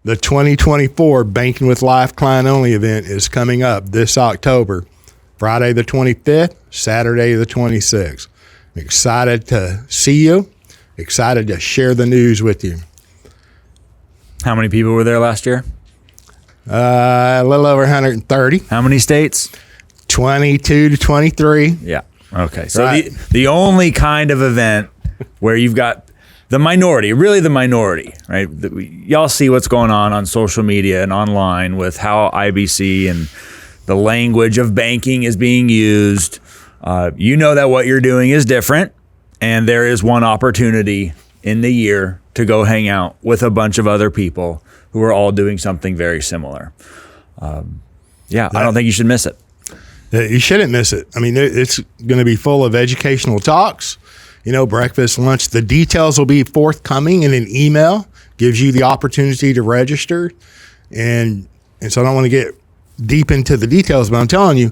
The 2024 Banking with Life Client Only event is coming up this October, Friday the 25th, Saturday the 26th. I'm excited to see you, excited to share the news with you. How many people were there last year? A little over 130. How many states? 22 to 23. Yeah. Okay. So Right. the only kind of event where you've got the minority, right? Y'all see what's going on social media and online with how IBC and the language of banking is being used. You know that what you're doing is different, and there is one opportunity in the year to go hang out with a bunch of other people who are all doing something very similar. I don't think you should miss it. You shouldn't miss it. I mean, it's going to be full of educational talks, breakfast, lunch. The details will be forthcoming in an email, gives you the opportunity to register. And so I don't want to get deep into the details, but I'm telling you,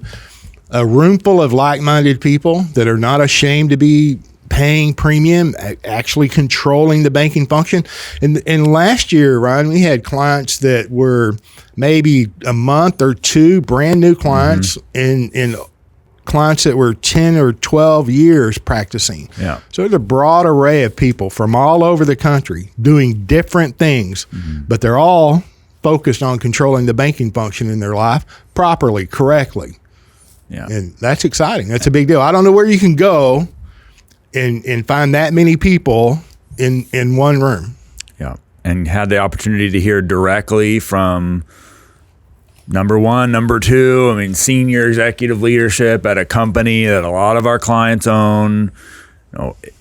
a room full of like-minded people that are not ashamed to be paying premium, actually controlling the banking function. And last year, Ryan, we had clients that were maybe a month or two, brand new clients, and clients that were 10 or 12 years practicing. Yeah. So there's a broad array of people from all over the country doing different things, but they're all focused on controlling the banking function in their life properly, correctly. Yeah. And that's exciting. That's a big deal. I don't know where you can go and find that many people in one room. Yeah. And had the opportunity to hear directly from number one, number two, senior executive leadership at a company that a lot of our clients own.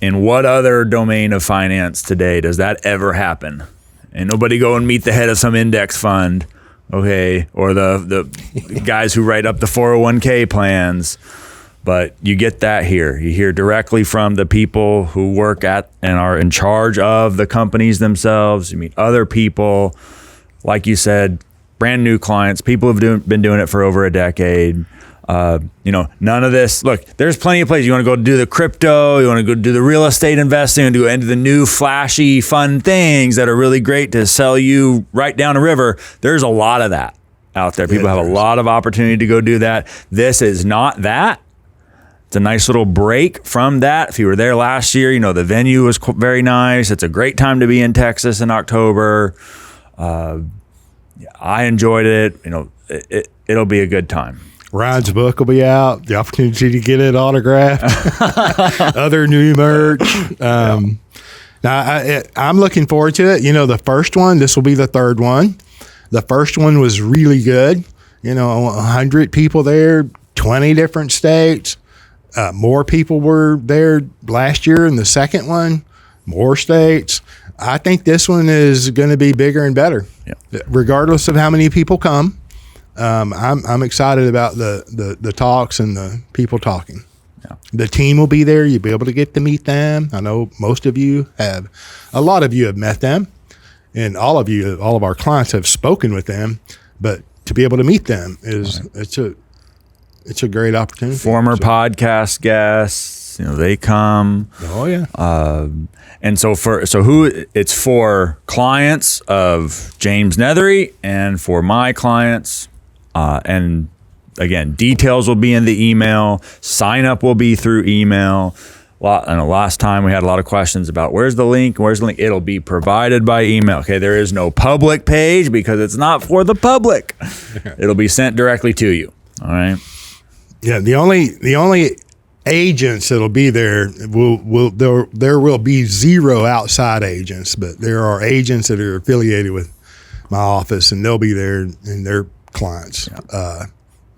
In what other domain of finance today does that ever happen? And nobody go and meet the head of some index fund, okay, or the guys who write up the 401k plans. But you get that here. You hear directly from the people who work at and are in charge of the companies themselves. You meet other people, like you said, brand new clients, people who've been doing it for over a decade. None of this. Look, there's plenty of places. You want to go do the crypto, you want to go do the real estate investing, and do into the new flashy, fun things that are really great to sell you right down a river. There's a lot of that out there. People have a lot of opportunity to go do that. This is not that. It's a nice little break from that. If you were there last year, the venue was very nice. It's a great time to be in Texas in October. I enjoyed it. It'll be a good time. Ryan's book will be out. The opportunity to get it autographed. Other new merch. Now, I'm looking forward to it. The first one, this will be the third one. The first one was really good. 100 people there, 20 different states. More people were there last year in the second one, more states. I think this one is going to be bigger and better, regardless of how many people come. I'm excited about the talks and the people talking. Yeah. The team will be there. You'll be able to get to meet them. I know most of you have, a lot of you have met them, and all of our clients have spoken with them, but to be able to meet them it's a great opportunity. Former podcast guests, they come. Oh yeah. And so it's for clients of James Neathery and for my clients. And again, details will be in the email. Sign up will be through email. Last time we had a lot of questions about where's the link? It'll be provided by email. Okay, there is no public page because it's not for the public. It'll be sent directly to you. All right. Yeah, the only agents that'll be there there will be zero outside agents, but there are agents that are affiliated with my office, and they'll be there and their clients. Yeah.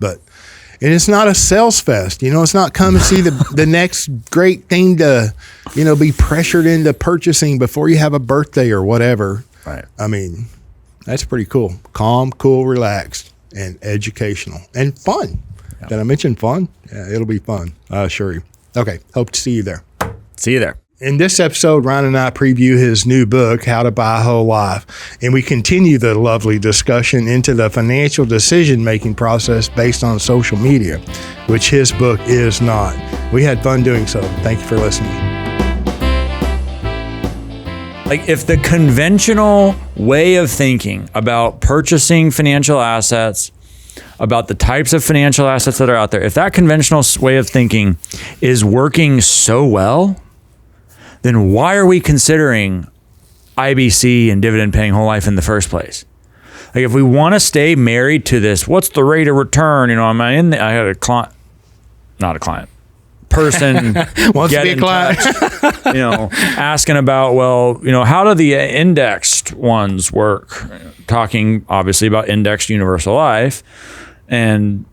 And it's not a sales fest. It's not come to see the next great thing to, be pressured into purchasing before you have a birthday or whatever. Right. That's pretty cool. Calm, cool, relaxed, and educational and fun. Did I mention fun? Yeah, it'll be fun. I assure you. Okay. Hope to see you there. See you there. In this episode, Ryan and I preview his new book, How to Buy a Whole Life, and we continue the lovely discussion into the financial decision-making process based on social media, which his book is not. We had fun doing so. Thank you for listening. Like, if the conventional way of thinking about purchasing financial assets, about the types of financial assets that are out there, if that conventional way of thinking is working so well, then why are we considering IBC and dividend paying whole life in the first place? Like, if we want to stay married to this, what's the rate of return? I had a client, not a client, person wants to be a client, asking about, how do the indexed ones work? Talking obviously about indexed universal life, and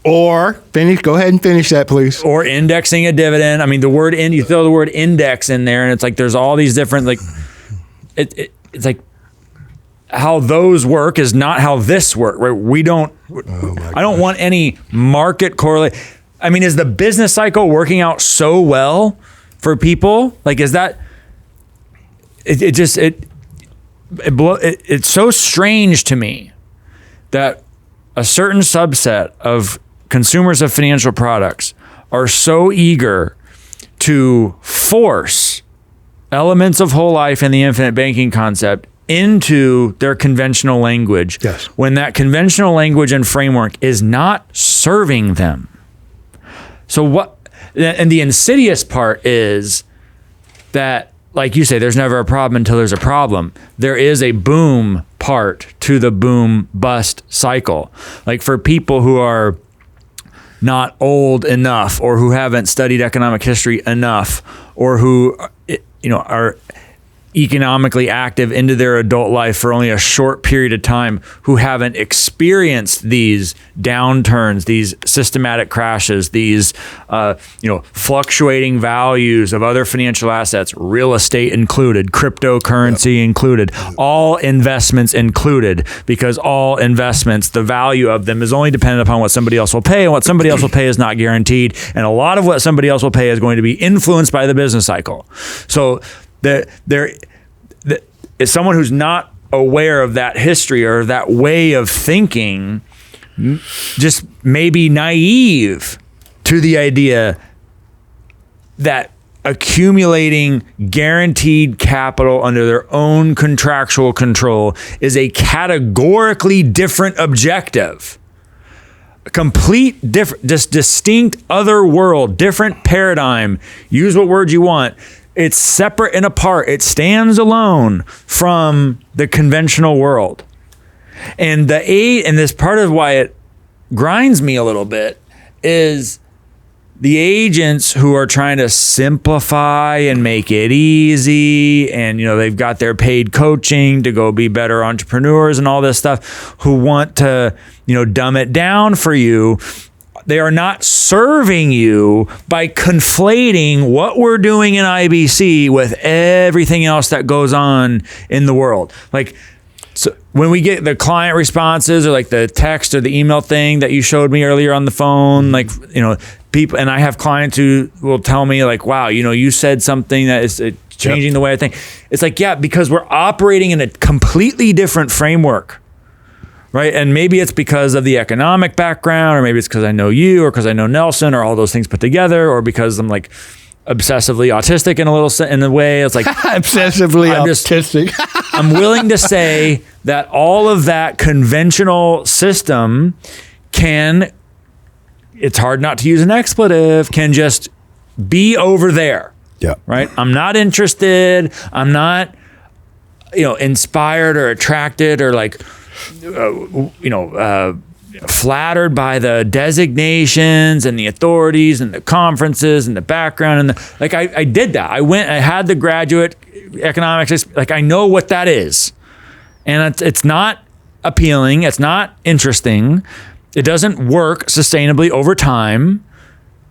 go ahead and finish that, please. Or indexing a dividend. I mean, you throw the word index in there, and it's like there's all these different it's like how those work is not how this works. Right? I don't want any market correlate. I mean, is the business cycle working out so well for people? Like, is that it's so strange to me that a certain subset of consumers of financial products are so eager to force elements of whole life and the infinite banking concept into their conventional language, yes, when that conventional language and framework is not serving them. So what? And the insidious part is that, like you say, there's never a problem until there's a problem. There is a boom part to the boom bust cycle. Like, for people who are not old enough, or who haven't studied economic history enough, or who are economically active into their adult life for only a short period of time, who haven't experienced these downturns, these systematic crashes, these fluctuating values of other financial assets, real estate included, cryptocurrency included, all investments included, because all investments, the value of them is only dependent upon what somebody else will pay, and what somebody else will pay is not guaranteed, and a lot of what somebody else will pay is going to be influenced by the business cycle. So there is someone who's not aware of that history or that way of thinking, just maybe naive to the idea that accumulating guaranteed capital under their own contractual control is a categorically different objective. A complete different, just distinct other world, different paradigm. Use what word you want. It's separate and apart. It stands alone from the conventional world. And this part of why it grinds me a little bit is the agents who are trying to simplify and make it easy, and they've got their paid coaching to go be better entrepreneurs and all this stuff, who want to dumb it down for you. They are not serving you by conflating what we're doing in IBC with everything else that goes on in the world. Like, so when we get the client responses, or like the text or the email thing that you showed me earlier on the phone, like, people, and I have clients who will tell me like, wow, you said something that is changing the way I think. It's like, yeah, because we're operating in a completely different framework. Right. And maybe it's because of the economic background, or maybe it's because I know you, or because I know Nelson, or all those things put together, or because I'm like obsessively autistic in a way. It's like obsessively autistic. I'm willing to say that all of that conventional system it's hard not to use an expletive, can just be over there. Yeah. Right. I'm not interested. I'm not, inspired or attracted or like, flattered by the designations and the authorities and the conferences and the background and I did that. I had the graduate economics. Like, I know what that is, and it's not appealing. It's not interesting. It doesn't work sustainably over time.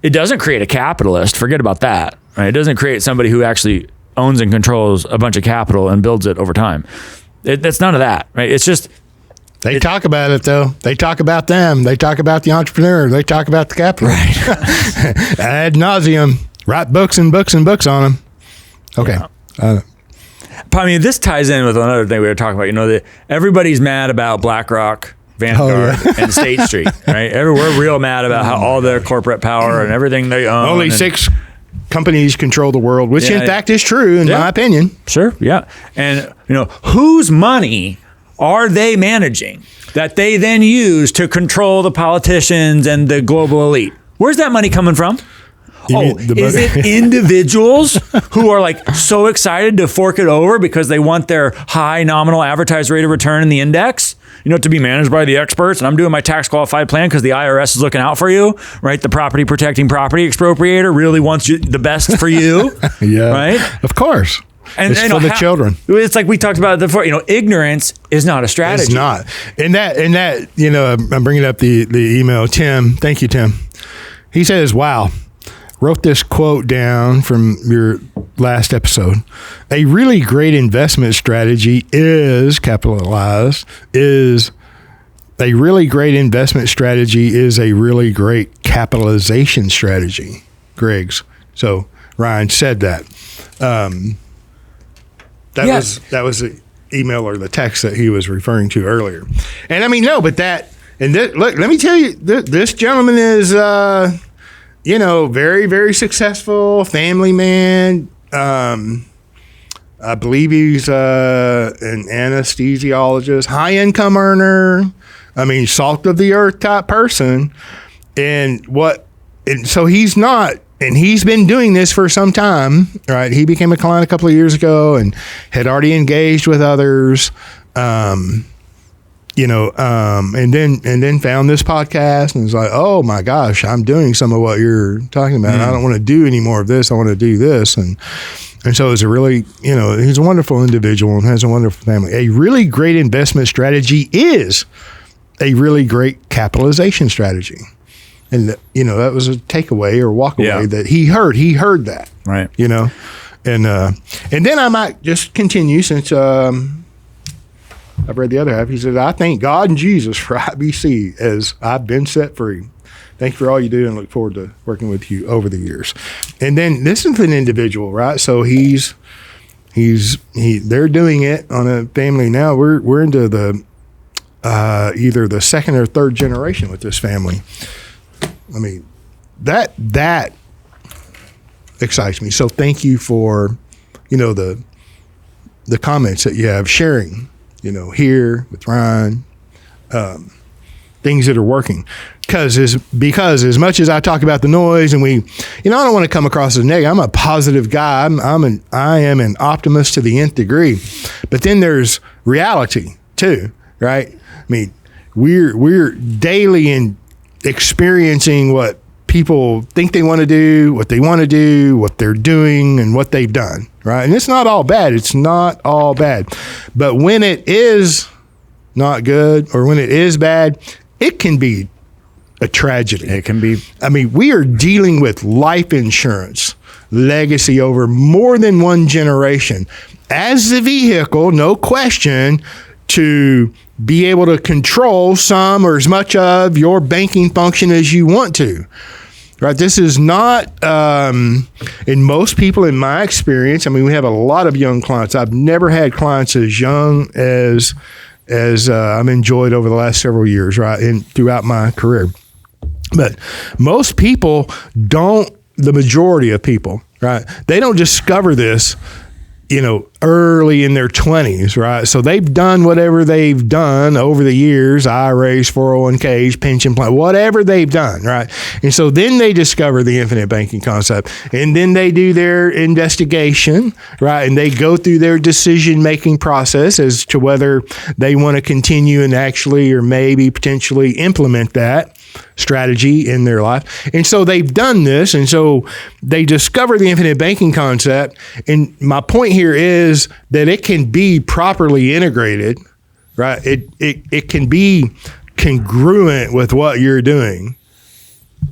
It doesn't create a capitalist. Forget about that. Right? It doesn't create somebody who actually owns and controls a bunch of capital and builds it over time. That's none of that. Right? It's just. They talk about it, though. They talk about them. They talk about the entrepreneur. They talk about the capitalist. Right. Ad nauseum. Write books and books and books on them. Okay. Yeah. I mean, this ties in with another thing we were talking about. That everybody's mad about BlackRock, Vanguard, and State Street, right? We're real mad about how all their corporate power and everything they own. Only 6 companies control the world, which in fact is true in my opinion. Sure. Yeah. And whose money are they managing that they then use to control the politicians and the global elite? Where's that money coming from? Is it individuals who are like so excited to fork it over because they want their high nominal advertised rate of return in the index, to be managed by the experts? And I'm doing my tax qualified plan because the IRS is looking out for you, right? The property protecting property expropriator really wants the best for you, yeah, right? Of course. And it's for the children. It's like we talked about before. Ignorance is not a strategy. It's not. And that I'm bringing up the email. Tim, thank you, Tim. He says, "Wow, wrote this quote down from your last episode. A really great investment strategy is capitalized. Is a really great investment strategy is a really great capitalization strategy." Griggs. So Ryan said that. That was the email or the text that he was referring to earlier. And I mean, no, but look, let me tell you, this gentleman is, very, very successful family man. I believe he's an anesthesiologist, high income earner. I mean, salt of the earth type person. And so he's not. And he's been doing this for some time, right? He became a client a couple of years ago and had already engaged with others, and then found this podcast and was like, oh my gosh, I'm doing some of what you're talking about. I don't want to do any more of this. I want to do this. And so it's a really, he's a wonderful individual and has a wonderful family. A really great investment strategy is a really great capitalization strategy. And, that was a takeaway or walkaway that he heard. He heard that. Right. And then I might just continue since I've read the other half. He said, "I thank God and Jesus for IBC as I've been set free. Thank you for all you do and look forward to working with you over the years." And then this is an individual, right? So they're doing it on a family now. We're into the either the second or third generation with this family. I mean, that excites me. So thank you for, the comments that you have sharing, here with Ryan, things that are working. Because as much as I talk about the noise and I don't want to come across as negative. I'm a positive guy. I am an optimist to the nth degree. But then there's reality too, right? I mean, we're daily experiencing what people think they want to do, what they want to do, what they're doing, and what they've done, right? And it's not all bad. It's not all bad. But when it is not good or when it is bad, it can be a tragedy. It can be. I mean, we are dealing with life insurance legacy over more than one generation as the vehicle, no question, to be able to control some or as much of your banking function as you want to, right? This is not, in most people, in my experience, I mean, we have a lot of young clients. I've never had clients as young as I've enjoyed over the last several years, right? And throughout my career. But most people the majority of people, right? They don't discover this, early in their 20s, right? So they've done whatever they've done over the years, IRAs, 401ks, pension plan, whatever they've done, right? And so then they discover the infinite banking concept, and then they do their investigation, right? And they go through their decision-making process as to whether they want to continue and actually or maybe potentially implement that strategy in their life. And so they've done this, and so they discover the infinite banking concept. And my point here is that it can be properly integrated, right? It can be congruent with what you're doing,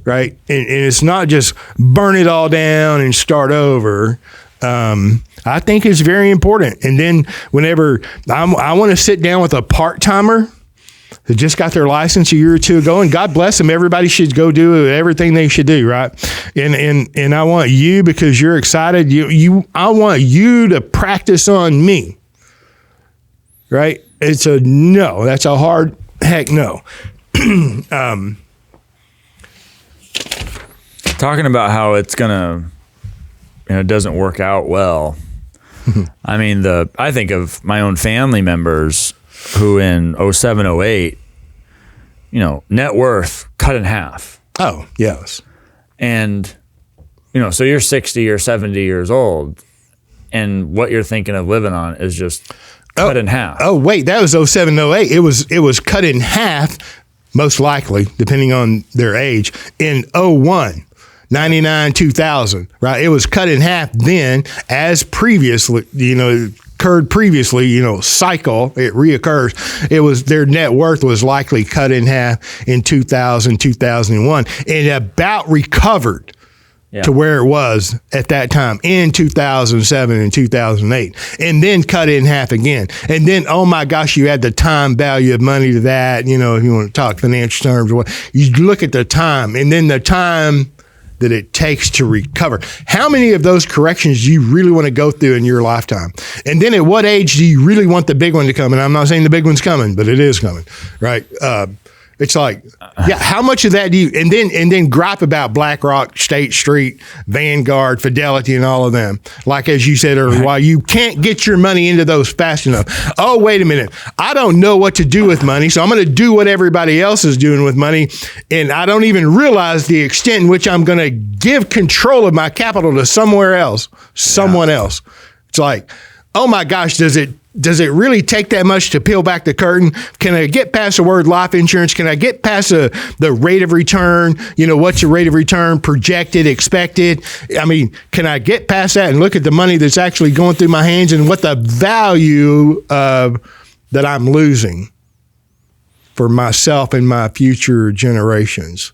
right? And it's not just burn it all down and start over. I think it's very important. And then whenever I want to sit down with a part-timer that just got their license a year or two ago, and God bless them, everybody should go do everything they should do, right? And I want you, because you're excited, I want you to practice on me, right? It's a no. That's a hard heck no. Talking about how it's going to it doesn't work out well. I mean, I think of my own family members who in 07, 08, net worth cut in half. Oh, yes. And, so you're 60 or 70 years old, and what you're thinking of living on is just cut in half. Oh, wait, that was 07, 08. It was cut in half, most likely, depending on their age, in 01. 99, 2000, right? It was cut in half then, as previously, occurred previously, cycle, it reoccurs. It was, their net worth was likely cut in half in 2000, 2001, and about recovered to where it was at that time in 2007 and 2008, and then cut in half again. And then, oh my gosh, you add the time value of money to that, if you want to talk financial terms, you look at the time, and then the time that it takes to recover. How many of those corrections do you really want to go through in your lifetime? And then at what age do you really want the big one to come? And I'm not saying the big one's coming, but it is coming, right? It's like, how much of that do you, and then gripe about BlackRock, State Street, Vanguard, Fidelity, and all of them. Like, as you said earlier, why you can't get your money into those fast enough. Oh, wait a minute. I don't know what to do with money, so I'm going to do what everybody else is doing with money. And I don't even realize the extent in which I'm going to give control of my capital to someone else. It's like, oh my gosh, does it really take that much to peel back the curtain? Can I get past the word life insurance? Can I get past the rate of return? What's the rate of return projected, expected? I mean, can I get past that and look at the money that's actually going through my hands and what the value of that I'm losing for myself and my future generations?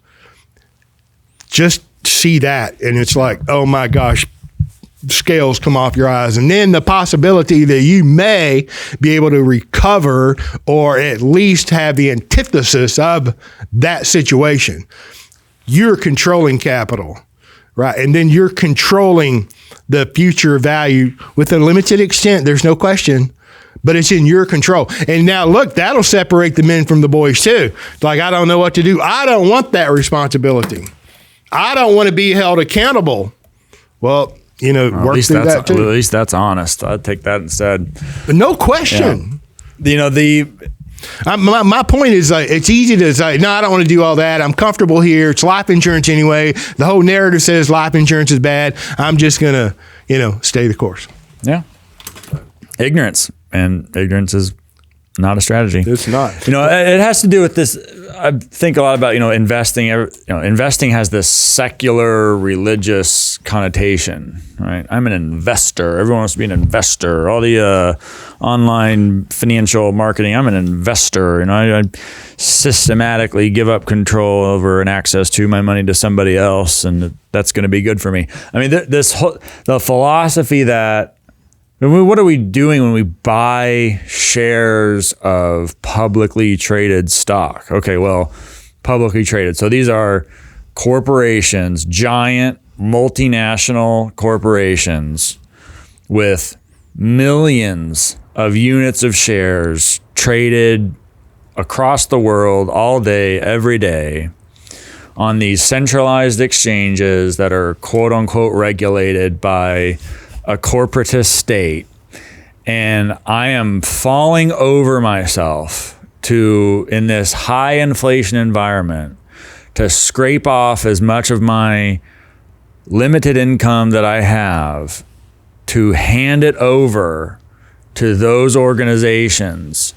Just see that, and it's like, oh my gosh, scales come off your eyes. And then the possibility that you may be able to recover or at least have the antithesis of that situation. You're controlling capital, right? And then you're controlling the future value with a limited extent. There's no question, but it's in your control. And now look, that'll separate the men from the boys too. It's like, I don't know what to do. I don't want that responsibility. I don't want to be held accountable. Well, work through that too. At least that's honest. I'd take that instead. No question. Yeah. My point is, it's easy to say, no, I don't want to do all that. I'm comfortable here. It's life insurance anyway. The whole narrative says life insurance is bad. I'm just going to, stay the course. Yeah. Ignorance. And ignorance is not a strategy. It's not. It has to do with this. I think a lot about, investing. Investing has this secular religious connotation, right? I'm an investor. Everyone wants to be an investor. All the online financial marketing, I'm an investor. I systematically give up control over and access to my money to somebody else, and that's going to be good for me. I mean, the philosophy that, what are we doing when we buy shares of publicly traded stock? Okay, well, publicly traded. So these are corporations, giant multinational corporations with millions of units of shares traded across the world all day, every day on these centralized exchanges that are quote unquote regulated by a corporatist state, and I am falling over myself in this high inflation environment, to scrape off as much of my limited income that I have to hand it over to those organizations.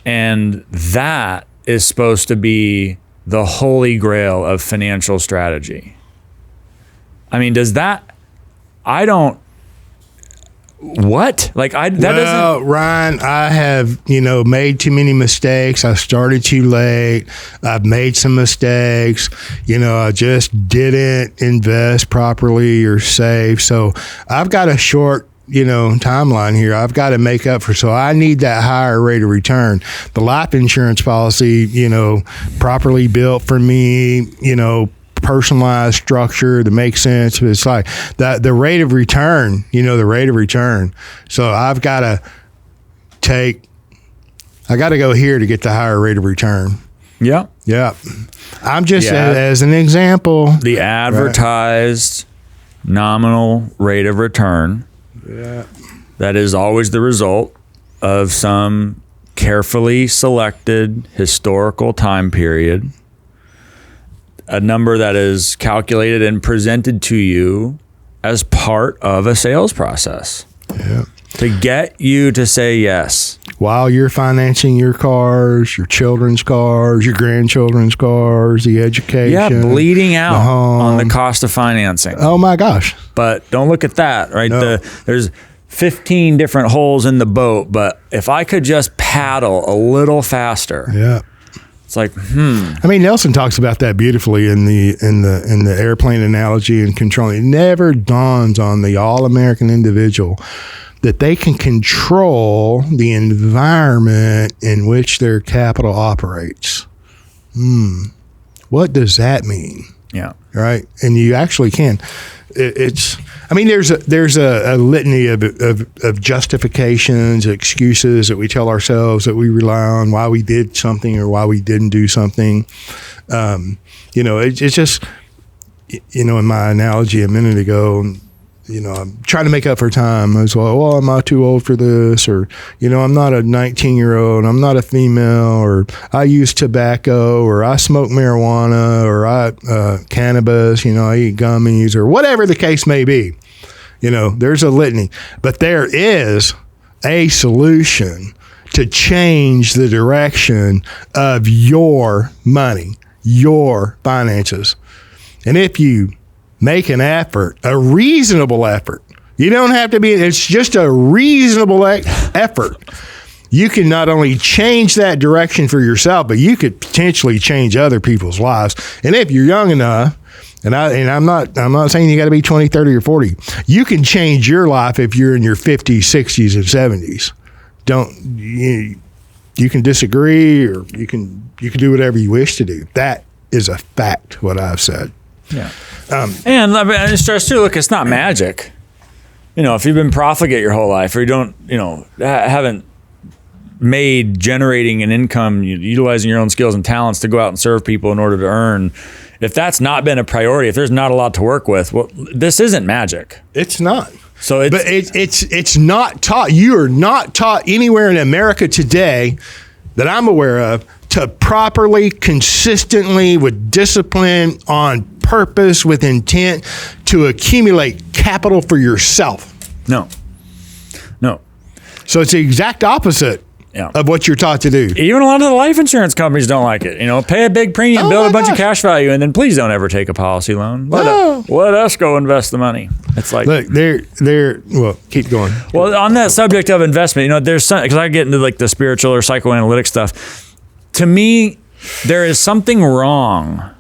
And that is supposed to be the holy grail of financial strategy. I mean, what? Ryan, I have, made too many mistakes. I started too late. I've made some mistakes. I just didn't invest properly or save. So I've got a short, timeline here. I've got to make up for, so I need that higher rate of return. The life insurance policy, properly built for me, personalized structure that makes sense. But it's like the rate of return, So I've got to go here to get the higher rate of return. Yeah. Yeah. I'm just as an example. The advertised nominal rate of return. Yeah. That is always the result of some carefully selected historical time period. A number that is calculated and presented to you as part of a sales process. Yeah. To get you to say yes. While you're financing your cars, your children's cars, your grandchildren's cars, the education. Yeah, bleeding out on the cost of financing. Oh my gosh. But don't look at that, right? No. There's 15 different holes in the boat, but if I could just paddle a little faster. Yeah. It's like, I mean, Nelson talks about that beautifully in the airplane analogy and controlling. It never dawns on the all-American individual that they can control the environment in which their capital operates. What does that mean? Yeah. Right? And you actually can. I mean, there's a litany of justifications, excuses that we tell ourselves that we rely on why we did something or why we didn't do something. It's just, in my analogy a minute ago, I'm trying to make up for time. I was like, well, I'm not too old for this, or, I'm not a 19-year-old, I'm not a female, or I use tobacco, or I smoke marijuana, or I cannabis, I eat gummies, or whatever the case may be. There's a litany. But there is a solution to change the direction of your money, your finances. And if you make an effort, a reasonable effort. You don't have to be, it's just a reasonable effort. You can not only change that direction for yourself, but you could potentially change other people's lives. And if you're young enough, and I'm not saying you got to be 20, 30, or 40. You can change your life if you're in your 50s, 60s, and 70s. You can disagree, or you can do whatever you wish to do. That is a fact, what I've said. Yeah. And I stress too, look, it's not magic. If you've been profligate your whole life, or you don't, haven't made generating an income, utilizing your own skills and talents to go out and serve people in order to earn, if that's not been a priority, if there's not a lot to work with, well, this isn't magic. It's not. So it's not taught. You are not taught anywhere in America today that I'm aware of to properly, consistently, with discipline, on purpose, with intent, to accumulate capital for yourself. No. So it's the exact opposite of what you're taught to do. Even a lot of the life insurance companies don't like it. Pay a big premium, build a bunch of cash value, and then please don't ever take a policy loan. Let us go invest the money. It's like, look, well, keep going. Well, on that subject of investment, there's some, because I get into like the spiritual or psychoanalytic stuff. To me, there is something wrong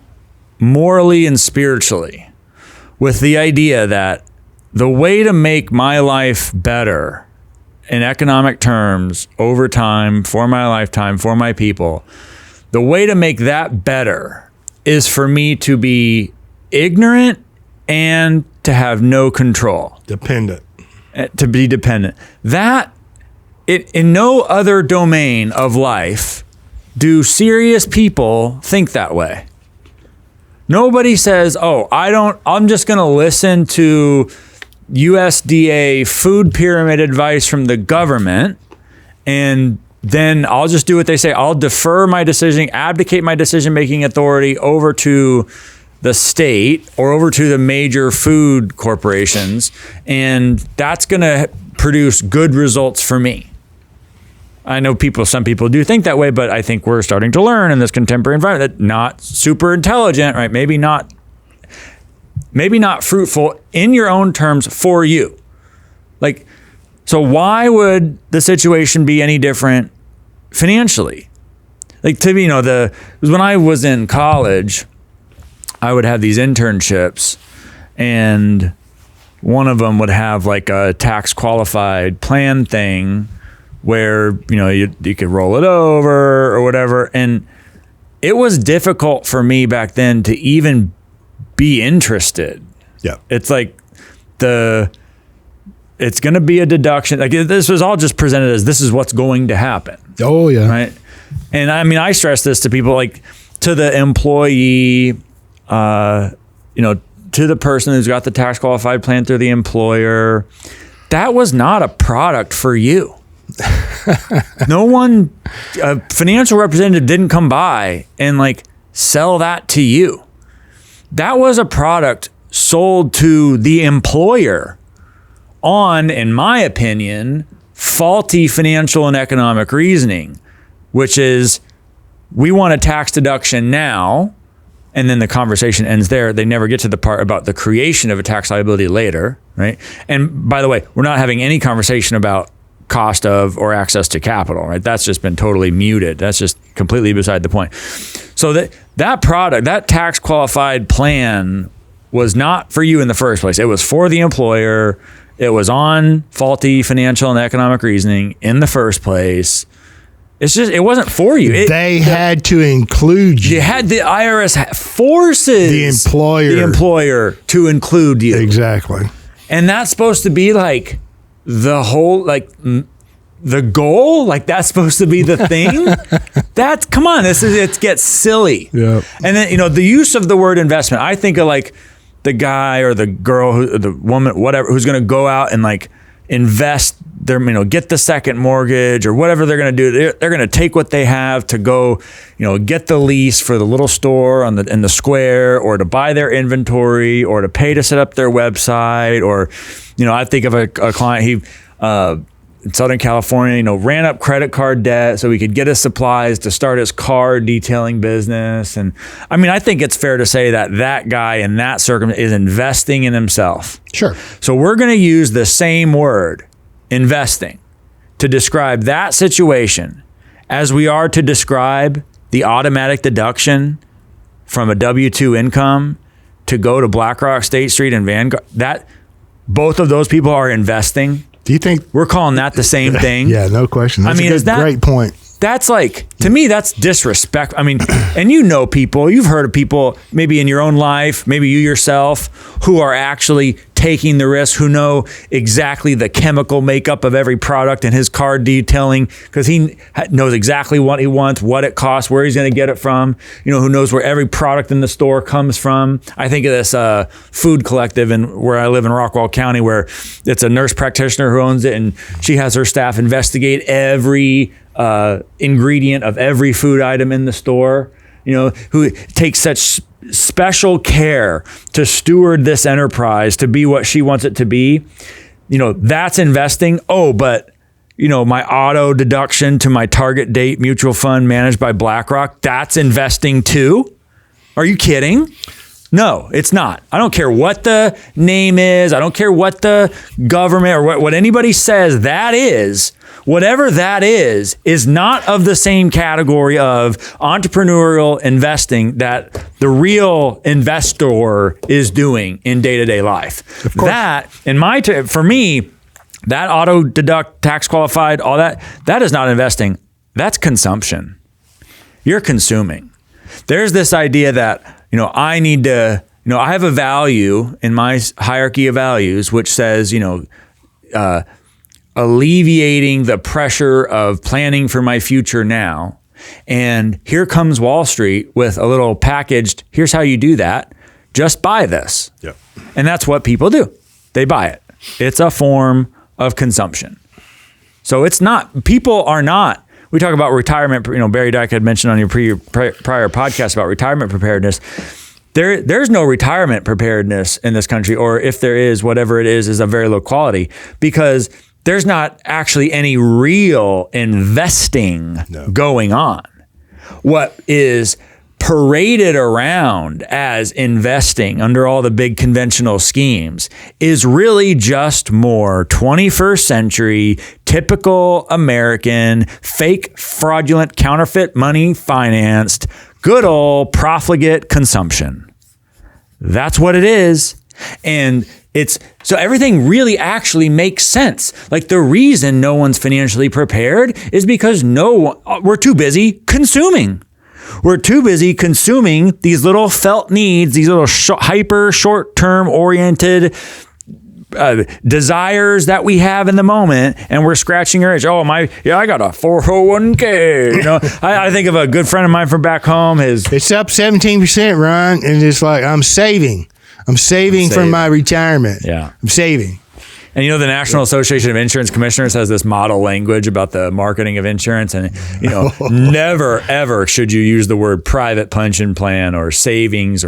morally and spiritually with the idea that the way to make my life better in economic terms over time, for my lifetime, for my people, the way to make that better is for me to be ignorant and to have no control. Dependent. To be dependent. That, in no other domain of life do serious people think that way. Nobody says, I'm just going to listen to USDA food pyramid advice from the government, and then I'll just do what they say. I'll defer my decision, abdicate my decision-making authority over to the state or over to the major food corporations, and that's going to produce good results for me. I know some people do think that way, but I think we're starting to learn in this contemporary environment that not super intelligent, right? Maybe not fruitful in your own terms for you. Like, so why would the situation be any different financially? Like, to me, when I was in college, I would have these internships, and one of them would have like a tax qualified plan thing where, you could roll it over or whatever. And it was difficult for me back then to even be interested. Yeah. It's like it's going to be a deduction. Like, this was all just presented as this is what's going to happen. Oh yeah. Right. And I mean, I stress this to people, like to the employee, to to the person who's got the tax qualified plan through the employer. That was not a product for you. No one, a financial representative didn't come by and like sell that to you. That was a product sold to the employer on, in my opinion, faulty financial and economic reasoning, which is we want a tax deduction now. And then the conversation ends there. They never get to the part about the creation of a tax liability later, right? And by the way, we're not having any conversation about cost of or access to capital, right? That's just been totally muted. That's just completely beside the point. So that product, that tax qualified plan was not for you in the first place. It was for the employer. It was on faulty financial and economic reasoning in the first place. It's just, it wasn't for you. They had to include you. You had the IRS forces the employer to include you. Exactly. And that's supposed to be like the whole, like the goal, like that's supposed to be the thing. That's, come on, it gets silly. Yep. And then, the use of the word investment, I think of like the guy or the girl, the woman, whatever, who's going to go out and like invest their, get the second mortgage or whatever they're going to do. They're going to take what they have to go, get the lease for the little store in the square, or to buy their inventory, or to pay to set up their website. Or, I think of a client, he, in Southern California, ran up credit card debt so he could get his supplies to start his car detailing business. And I think it's fair to say that guy in that circumstance is investing in himself. Sure. So we're going to use the same word, investing, to describe that situation as we are to describe the automatic deduction from a W-2 income to go to BlackRock, State Street, and Vanguard. That both of those people are investing. Do you think we're calling that the same thing? Yeah, no question. That's is that great point. That's like, to me, that's disrespect. And people, you've heard of people maybe in your own life, maybe you yourself, who are actually taking the risk, who know exactly the chemical makeup of every product in his car detailing, because he knows exactly what he wants, what it costs, where he's going to get it from, who knows where every product in the store comes from. I think of this food collective where I live in Rockwall County, where it's a nurse practitioner who owns it, and she has her staff investigate every ingredient of every food item in the store, who takes such special care to steward this enterprise to be what she wants it to be. That's investing. Oh, but my auto deduction to my target date mutual fund managed by BlackRock, that's investing too. Are you kidding? No, it's not. I don't care what the name is. I don't care what the government or what anybody says that is. Whatever that is not of the same category of entrepreneurial investing that the real investor is doing in day-to-day life. Of course. That, for me, that auto deduct, tax qualified, all that is not investing. That's consumption. You're consuming. There's this idea that, I need to, I have a value in my hierarchy of values, which says, alleviating the pressure of planning for my future now. And here comes Wall Street with a little packaged, here's how you do that. Just buy this. Yep. And that's what people do. They buy it. It's a form of consumption. So people are not, we talk about retirement, Barry Dyke had mentioned on your prior podcast about retirement preparedness. There's no retirement preparedness in this country, or if there is, whatever it is of very low quality, because there's not actually any real investing going on. What is paraded around as investing under all the big conventional schemes is really just more 21st century, typical American, fake, fraudulent, counterfeit money financed, good old profligate consumption. That's what it is. And so everything really actually makes sense. Like the reason no one's financially prepared is because we're too busy consuming. We're too busy consuming these little felt needs, these little hyper short-term oriented desires that we have in the moment, and we're scratching our itch. Oh, I got a 401k. I think of a good friend of mine from back home. It's up 17%, Ryan, and it's like I'm saving. I'm saving for my retirement. Yeah. I'm saving. And you know, the National Association of Insurance Commissioners has this model language about the marketing of insurance. And, you know, never, ever should you use the word private pension plan or savings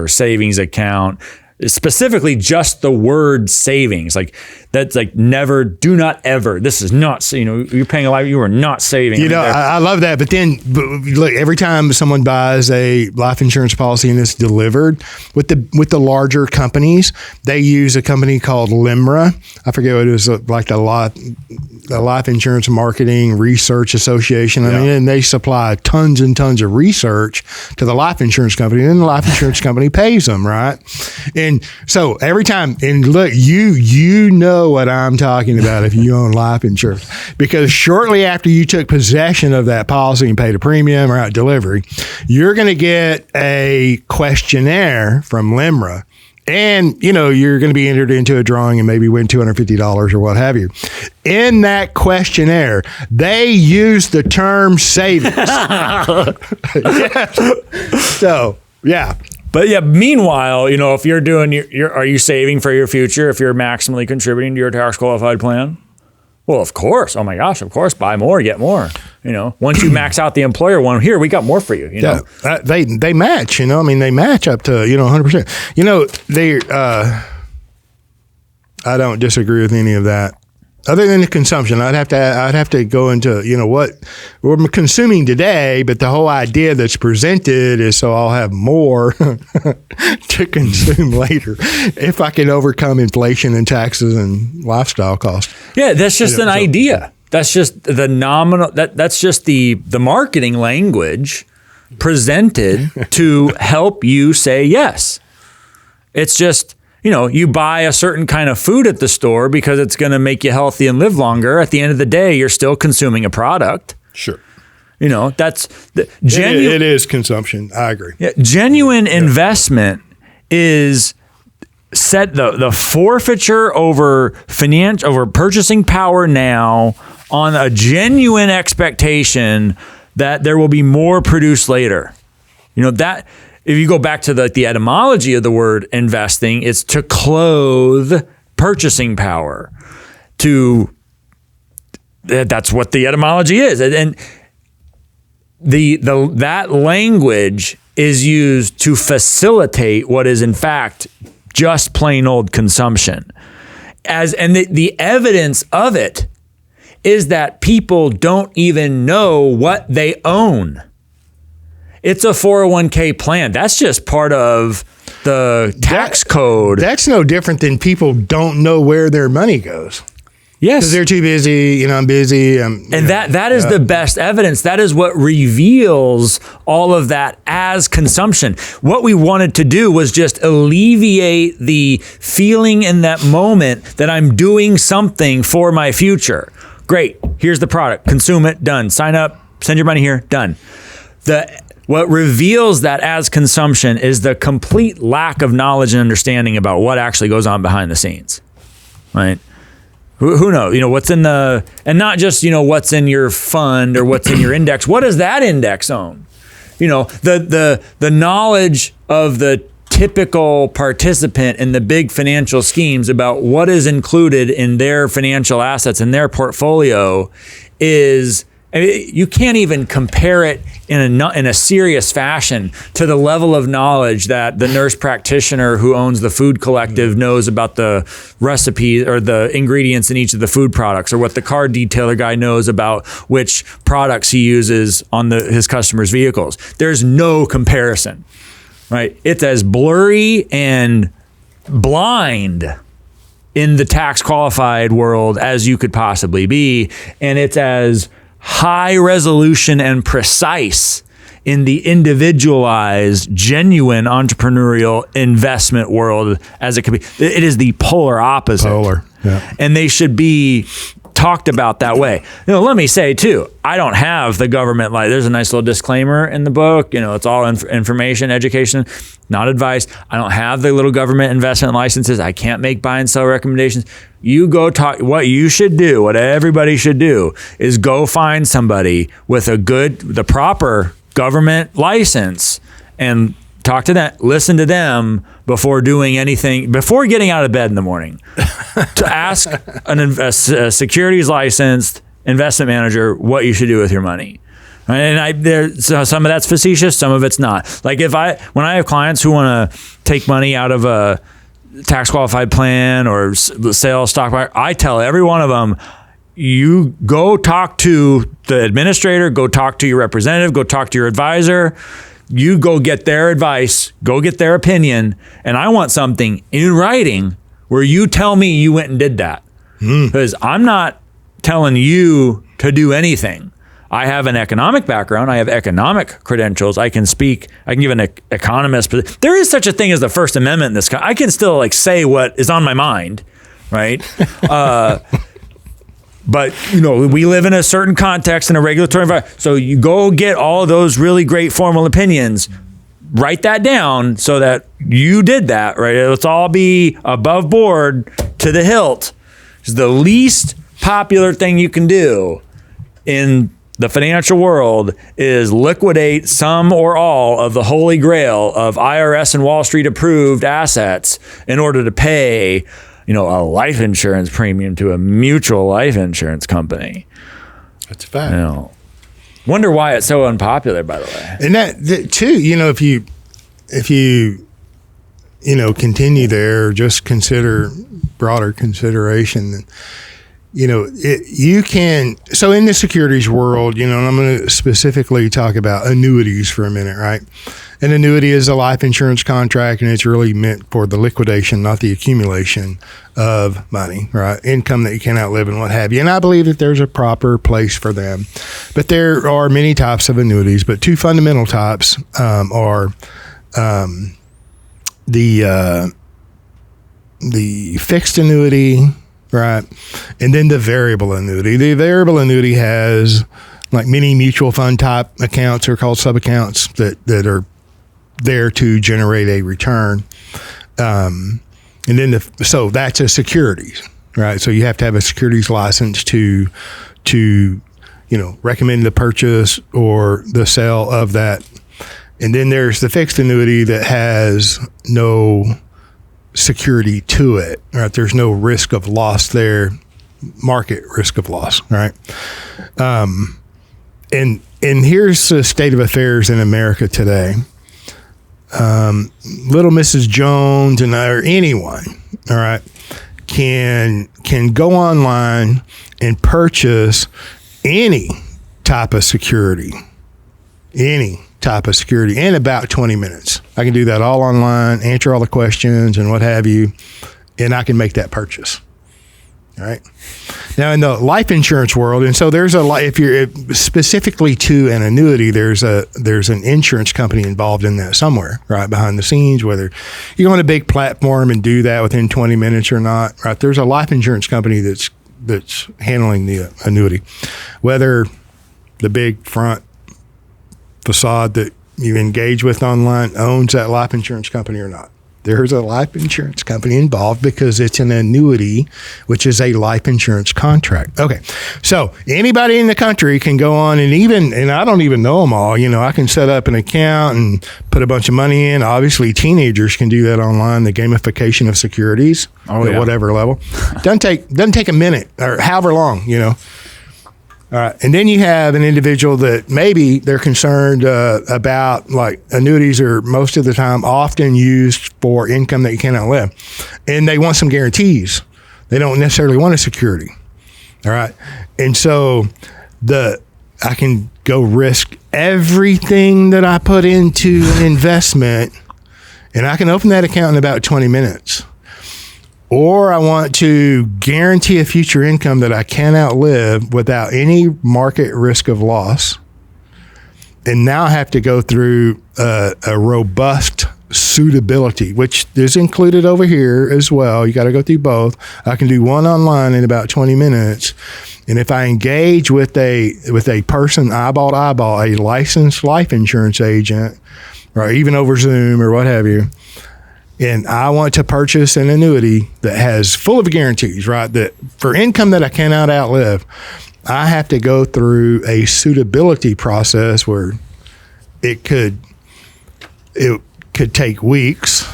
account. Specifically just the word savings. Like that's like never, do not ever. This is not, you know, you're paying a lot, you are not saving. You know, I love that. But then look, every time someone buys a life insurance policy and it's delivered with the larger companies, they use a company called LIMRA. I forget what it was, like the Life Insurance Marketing Research Association. I mean, and they supply tons and tons of research to the life insurance company, and the life insurance company pays them, right? And so every time, and look, you know what I'm talking about if you own life insurance, because shortly after you took possession of that policy and paid a premium or out delivery, you're going to get a questionnaire from LIMRA. And, you know, you're going to be entered into a drawing and maybe win $250 or what have you. In that questionnaire, they use the term savings. So, yeah. But yeah, meanwhile, you know, if you're doing are you saving for your future if you're maximally contributing to your tax qualified plan? Well, of course. Oh my gosh, of course. Buy more, get more. You know, once you max out the employer one, here, we got more for you. You know, they match, you know, I mean, they match up to, you know, 100%. You know, I don't disagree with any of that. Other than the consumption, I'd have to go into, you know, what we're consuming today, but the whole idea that's presented is so I'll have more to consume later if I can overcome inflation and taxes and lifestyle costs. Yeah, that's just an idea. That's just the nominal. That's just the marketing language presented to help you say yes. It's just, you know, you buy a certain kind of food at the store because it's going to make you healthy and live longer. At the end of the day, you're still consuming a product. Sure. You know, that's it is consumption. I agree. Yeah, genuine investment is set the forfeiture over purchasing power now on a genuine expectation that there will be more produced later. You know, that if you go back to the etymology of the word investing, it's to clothe purchasing power. That's what the etymology is. And that language is used to facilitate what is in fact just plain old consumption. And the evidence of it is that people don't even know what they own. It's a 401k plan. That's just part of the tax code. That's no different than people don't know where their money goes. Yes. Because they're too busy, you know, I'm busy. That is the best evidence. That is what reveals all of that as consumption. What we wanted to do was just alleviate the feeling in that moment that I'm doing something for my future. Great. Here's the product. Consume it. Done. Sign up. Send your money here. Done. What reveals that as consumption is the complete lack of knowledge and understanding about what actually goes on behind the scenes. Right? Who knows? You know, what's in and not just, you know, what's in your fund or what's in your index. What does that index own? You know, the knowledge of the typical participant in the big financial schemes about what is included in their financial assets in their portfolio is, I mean, you can't even compare it in a serious fashion to the level of knowledge that the nurse practitioner who owns the food collective knows about the recipes or the ingredients in each of the food products, or what the car detailer guy knows about which products he uses on his customers' vehicles. There's no comparison, right? It's as blurry and blind in the tax qualified world as you could possibly be, and it's as high resolution and precise in the individualized, genuine entrepreneurial investment world as it could be. It is the polar opposite. Yeah. And they should be talked about that way. You know, let me say too, I don't have the government, like, there's a nice little disclaimer in the book, you know, it's all information, education, not advice. I don't have the little government investment licenses. I can't make buy and sell recommendations. You go talk, what you should do, what everybody should do is go find somebody with the proper government license and talk to them, listen to them before doing anything, before getting out of bed in the morning, to ask a securities licensed investment manager what you should do with your money. And so some of that's facetious, some of it's not. Like when I have clients who want to take money out of a tax qualified plan or sale stock market, I tell every one of them, you go talk to the administrator, go talk to your representative, go talk to your advisor. You go get their advice, go get their opinion, and I want something in writing where you tell me you went and did that. Because I'm not telling you to do anything. I have an economic background. I have economic credentials. I can give an economist. But there is such a thing as the First Amendment in this country. I can still say what is on my mind, right? But, we live in a certain context in a regulatory environment. So you go get all of those really great formal opinions, write that down so that you did that, right? Let's all be above board to the hilt. It's the least popular thing you can do in the financial world is liquidate some or all of the holy grail of IRS and Wall Street approved assets in order to pay a life insurance premium to a mutual life insurance company. That's a fact. Wonder why it's so unpopular, by the way. And that too, if you continue there, just consider broader consideration. You can, so in the securities world, and I'm going to specifically talk about annuities for a minute, right? An annuity is a life insurance contract, and it's really meant for the liquidation, not the accumulation of money, right? Income that you can't outlive and what have you. And I believe that there's a proper place for them. But there are many types of annuities, but two fundamental types are the fixed annuity, right? And then the variable annuity. The variable annuity has like many mutual fund type accounts, are called sub-accounts that are there to generate a return. And then so that's a securities, right? So you have to have a securities license to recommend the purchase or the sale of that. And then there's the fixed annuity that has no security to it, right? There's no risk of loss there, market risk of loss, right? And here's the state of affairs in America today. Little Mrs. Jones or anyone, all right, can go online and purchase any type of security in about 20 minutes. I can do that all online, answer all the questions and what have you, and I can make that purchase. All right. Now in the life insurance world, and so there's if you're specifically to an annuity, there's an insurance company involved in that somewhere, right, behind the scenes, whether you go on a big platform and do that within 20 minutes or not, right? There's a life insurance company that's handling the annuity, whether the big front facade that you engage with online owns that life insurance company or not. There's a life insurance company involved because it's an annuity, which is a life insurance contract. Okay. So anybody in the country can go on and I don't even know them all. I can set up an account and put a bunch of money in. Obviously, teenagers can do that online, the gamification of securities at whatever level. Doesn't take a minute or however long, All right. And then you have an individual that maybe they're concerned about, like annuities are most of the time often used for income that you cannot live. And they want some guarantees. They don't necessarily want a security. All right. And so I can go risk everything that I put into an investment, and I can open that account in about 20 minutes. Or I want to guarantee a future income that I can outlive without any market risk of loss. And now I have to go through a robust suitability, which is included over here as well. You got to go through both. I can do one online in about 20 minutes. And if I engage with a person eyeball to eyeball, a licensed life insurance agent, or even over Zoom or what have you, and I want to purchase an annuity that has full of guarantees, right? That for income that I cannot outlive, I have to go through a suitability process where it could could take weeks,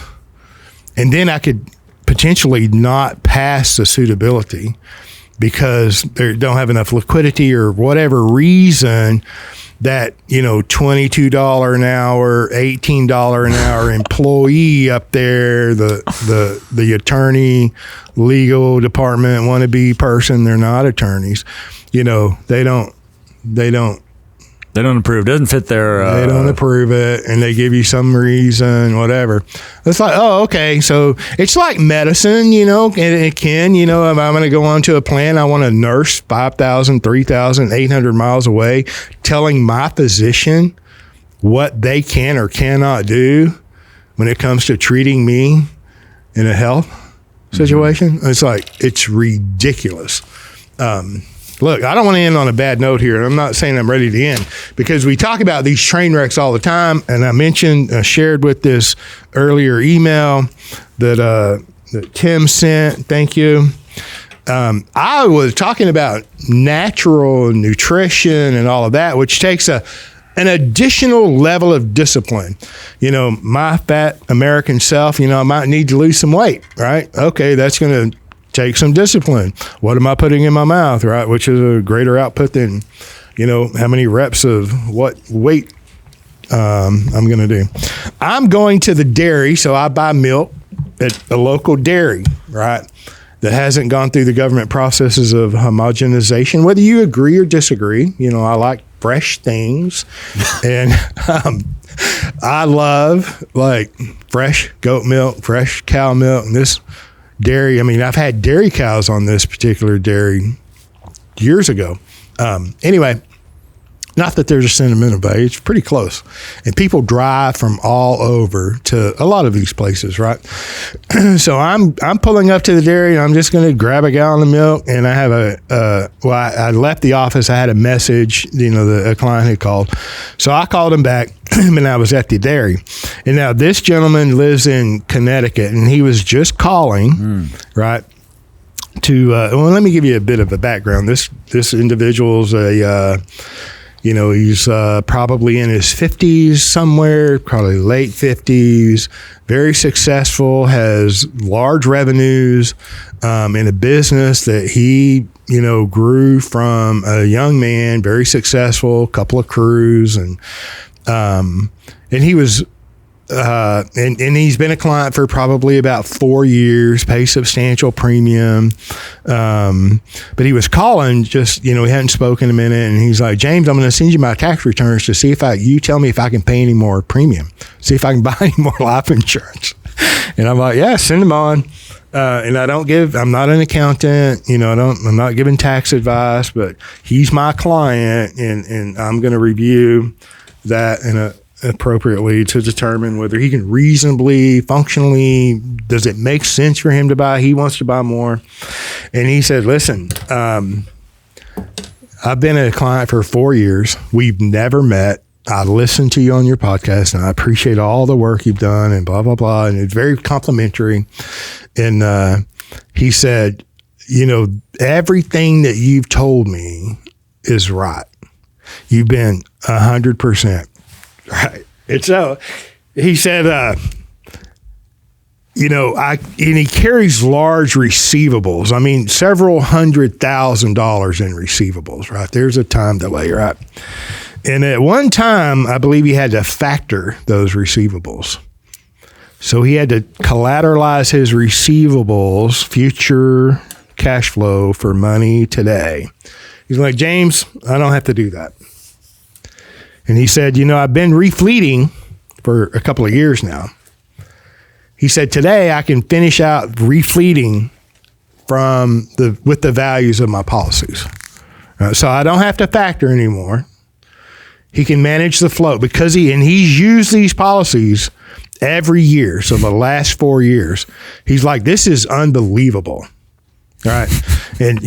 and then I could potentially not pass the suitability because they don't have enough liquidity or whatever reason that, $22 an hour, $18 an hour employee up there, the attorney, legal department, wannabe person, they're not attorneys. They don't approve. Doesn't fit their. They don't approve it, and they give you some reason, whatever. It's like, oh, okay. So it's like medicine, and it can, if I'm going to go onto a plan, I want a nurse 5,000, 3,000, 800 miles away, telling my physician what they can or cannot do when it comes to treating me in a health situation. It's like, it's ridiculous. Look, I don't want to end on a bad note here. I'm not saying I'm ready to end, because we talk about these train wrecks all the time. And I shared with this earlier email that Tim sent. Thank you. I was talking about natural nutrition and all of that, which takes an additional level of discipline. My fat American self, I might need to lose some weight, right? Okay, that's going to take some discipline. What am I putting in my mouth, right? Which is a greater output than, how many reps of what weight I'm going to do. I'm going to the dairy, so I buy milk at a local dairy, right, that hasn't gone through the government processes of homogenization. Whether you agree or disagree, I like fresh things. And I love, like, fresh goat milk, fresh cow milk, and this dairy. I mean, I've had dairy cows on this particular dairy years ago. Anyway, not that there's a sentimental value. It's pretty close. And people drive from all over to a lot of these places, right? So I'm pulling up to the dairy, and I'm just going to grab a gallon of milk. And I have I left the office. I had a message, a client had called. So I called him back, and I was at the dairy. And now this gentleman lives in Connecticut, and he was just calling, right? Let me give you a bit of a background. This individual's he's probably in his 50s somewhere, probably late 50s, very successful, has large revenues in a business that he, grew from a young man, very successful, couple of crews, and he was and he's been a client for probably about 4 years, pay substantial premium. But he was calling just, he hadn't spoken a minute, and he's like, James, I'm going to send you my tax returns to see you tell me if I can pay any more premium, see if I can buy any more life insurance. And I'm like, yeah, send them on. And I'm not an accountant, I'm not giving tax advice, but he's my client, and I'm going to review that appropriately to determine whether he can reasonably, functionally, does it make sense for him to buy? He wants to buy more. And he said, listen, I've been a client for 4 years. We've never met. I listened to you on your podcast, and I appreciate all the work you've done, and blah, blah, blah. And it's very complimentary. And he said, everything that you've told me is right. You've been 100%. Right. And so he said, and he carries large receivables. I mean, several $100,000 in receivables, right? There's a time delay, right? And at one time, I believe he had to factor those receivables. So he had to collateralize his receivables, future cash flow for money today. He's like, James, I don't have to do that. And he said, I've been refleeting for a couple of years now. He said, today I can finish out refleeting with the values of my policies. So I don't have to factor anymore. He can manage the flow because he's used these policies every year. So the last 4 years, he's like, this is unbelievable. Right. And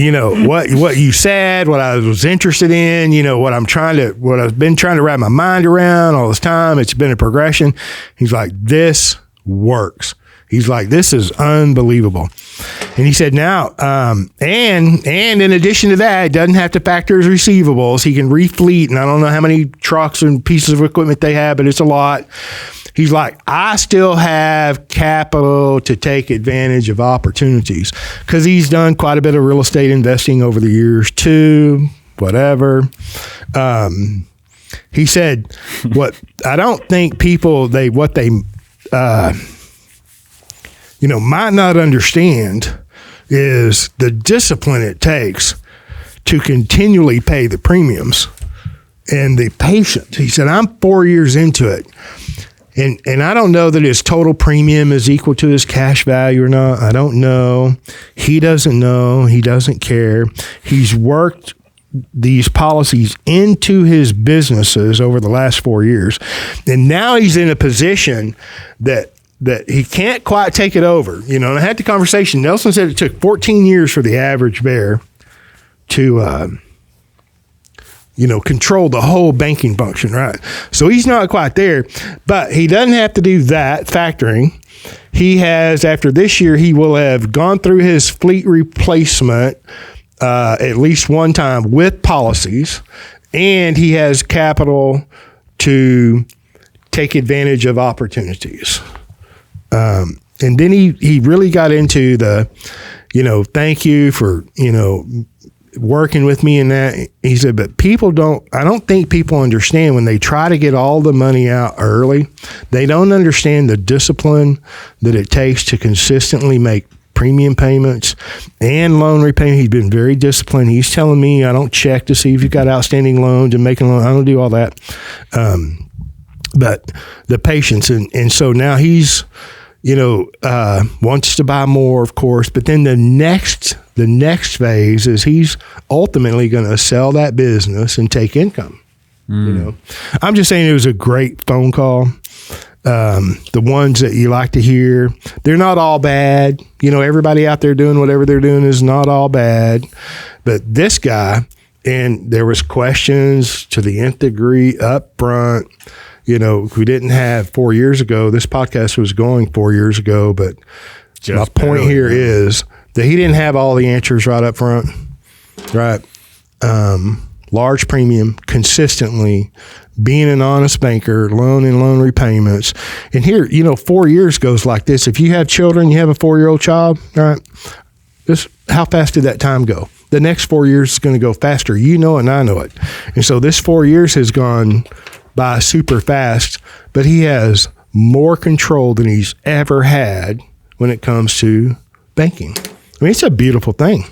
what you said, what I was interested in, what I've been trying to wrap my mind around all this time, it's been a progression. He's like, this works. He's like, this is unbelievable. And he said, now, and in addition to that, he doesn't have to factor his receivables. He can refleet, and I don't know how many trucks and pieces of equipment they have, but it's a lot. he's like, I still have capital to take advantage of opportunities, because he's done quite a bit of real estate investing over the years too, whatever. He said, what I don't think people, might not understand is the discipline it takes to continually pay the premiums and the patience. He said, I'm 4 years into it. And I don't know that his total premium is equal to his cash value or not. I don't know. He doesn't know. He doesn't care. He's worked these policies into his businesses over the last 4 years. And now he's in a position that he can't quite take it over. And I had the conversation. Nelson said it took 14 years for the average bear to, control the whole banking function, right? So he's not quite there, but he doesn't have to do that factoring. He has, after this year, he will have gone through his fleet replacement at least one time with policies, and he has capital to take advantage of opportunities. And then he really got into the, thank you for, working with me in that. He said, but I don't think people understand when they try to get all the money out early, they don't understand the discipline that it takes to consistently make premium payments and loan repayment. He's been very disciplined. He's telling me I don't check to see if you've got outstanding loans and making loans. I don't do all that. But the patience. And so now he's, wants to buy more, of course, but then the next phase is he's ultimately going to sell that business and take income. I'm just saying it was a great phone call. The ones that you like to hear, they're not all bad. Everybody out there doing whatever they're doing is not all bad, but this guy, and there was questions to the nth degree up front. We didn't have 4 years ago. This podcast was going 4 years ago, but my point here is that he didn't have all the answers right up front, right? Large premium, consistently, being an honest banker, loan and loan repayments. And here, 4 years goes like this. If you have children, you have a 4-year-old child, right? How fast did that time go? The next 4 years is going to go faster. And I know it. And so this 4 years has gone by super fast, but he has more control than he's ever had when it comes to banking. It's a beautiful thing.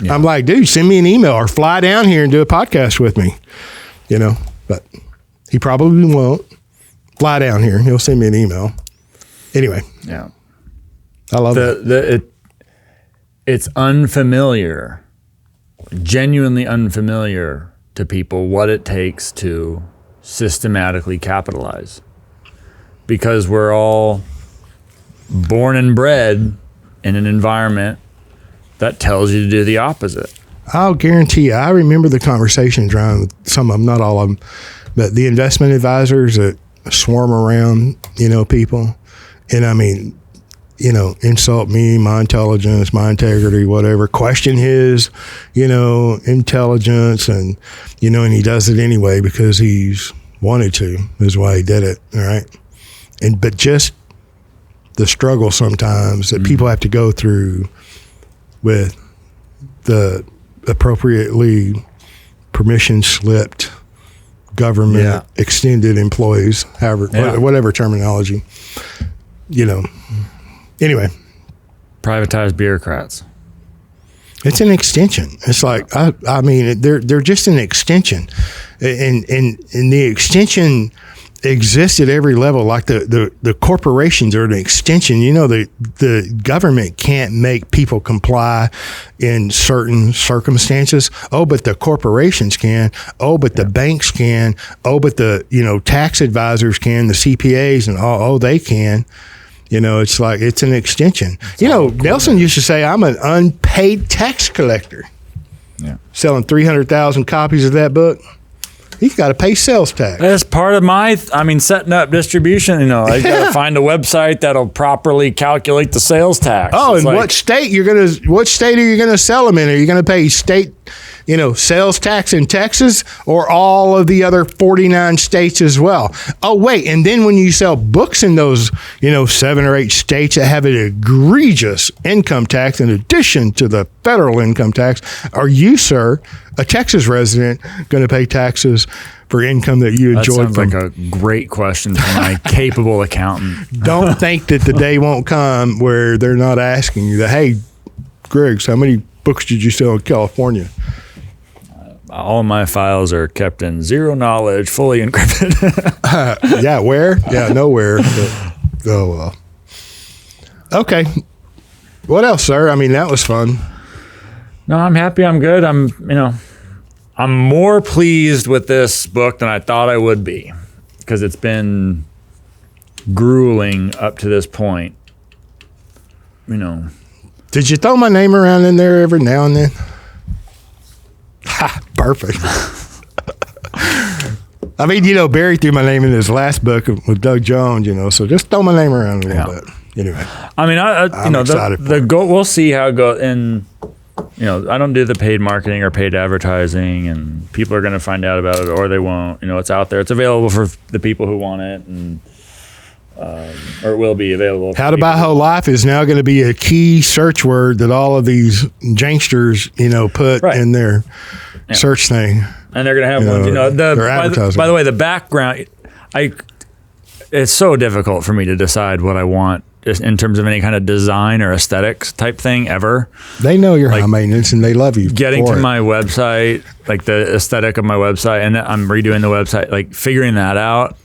Yeah. I'm like, dude, send me an email or fly down here and do a podcast with me, but he probably won't fly down here. He'll send me an email. Anyway. Yeah. I love it. It's unfamiliar, genuinely unfamiliar to people what it takes to systematically capitalize, because we're all born and bred in an environment that tells you to do the opposite. I'll guarantee you, I remember the conversations around with some of them, not all of them, but the investment advisors that swarm around, people. And insult me, my intelligence, my integrity, whatever, question his, intelligence, and, and he does it anyway because he's wanted to, is why he did it. All right. But just the struggle sometimes that people have to go through with the appropriately permission slipped government extended employees, whatever terminology, Anyway. Privatized bureaucrats. It's an extension. It's like, they're just an extension. And the extension exists at every level. Like the corporations are an extension. The government can't make people comply in certain circumstances. Oh, but the corporations can. Oh, but the banks can. Oh, but the, tax advisors can, the CPAs and all, they can. It's like, it's an extension. Nelson used to say, I'm an unpaid tax collector. Yeah. Selling 300,000 copies of that book. He's got to pay sales tax. That's part of setting up distribution. I got to find a website that'll properly calculate the sales tax. Oh, and what state are you going to sell them in? Are you going to pay state sales tax in Texas or all of the other 49 states as well. Oh, wait. And then when you sell books in those, 7 or 8 states that have an egregious income tax in addition to the federal income tax, are you, sir, a Texas resident, going to pay taxes for income that you enjoy? That sounds like a great question from my capable accountant. Don't think that the day won't come where they're not asking you that, hey, Griggs, how many books did you sell in California? All of my files are kept in zero knowledge, fully encrypted. Yeah, where? Yeah, nowhere. But, oh, well. Okay. What else, sir? I mean, that was fun. No, I'm happy. I'm good. I'm more pleased with this book than I thought I would be, because it's been grueling up to this point. Did you throw my name around in there every now and then? Ha, perfect. I mean, Barry threw my name in his last book with Doug Jones, so just throw my name around a little bit. Anyway. I mean, I'm excited the goal, we'll see how it goes. And, I don't do the paid marketing or paid advertising, and people are going to find out about it or they won't. It's out there. It's available for the people who want it, and or it will be available. How to Buy Whole Life is now going to be a key search word that all of these janksters, put in their search thing. And they're going to have ones, by the way, the background, it's so difficult for me to decide what I want just in terms of any kind of design or aesthetics type thing ever. They know you're high maintenance and they love you. Getting to my website, like the aesthetic of my website, and I'm redoing the website, figuring that out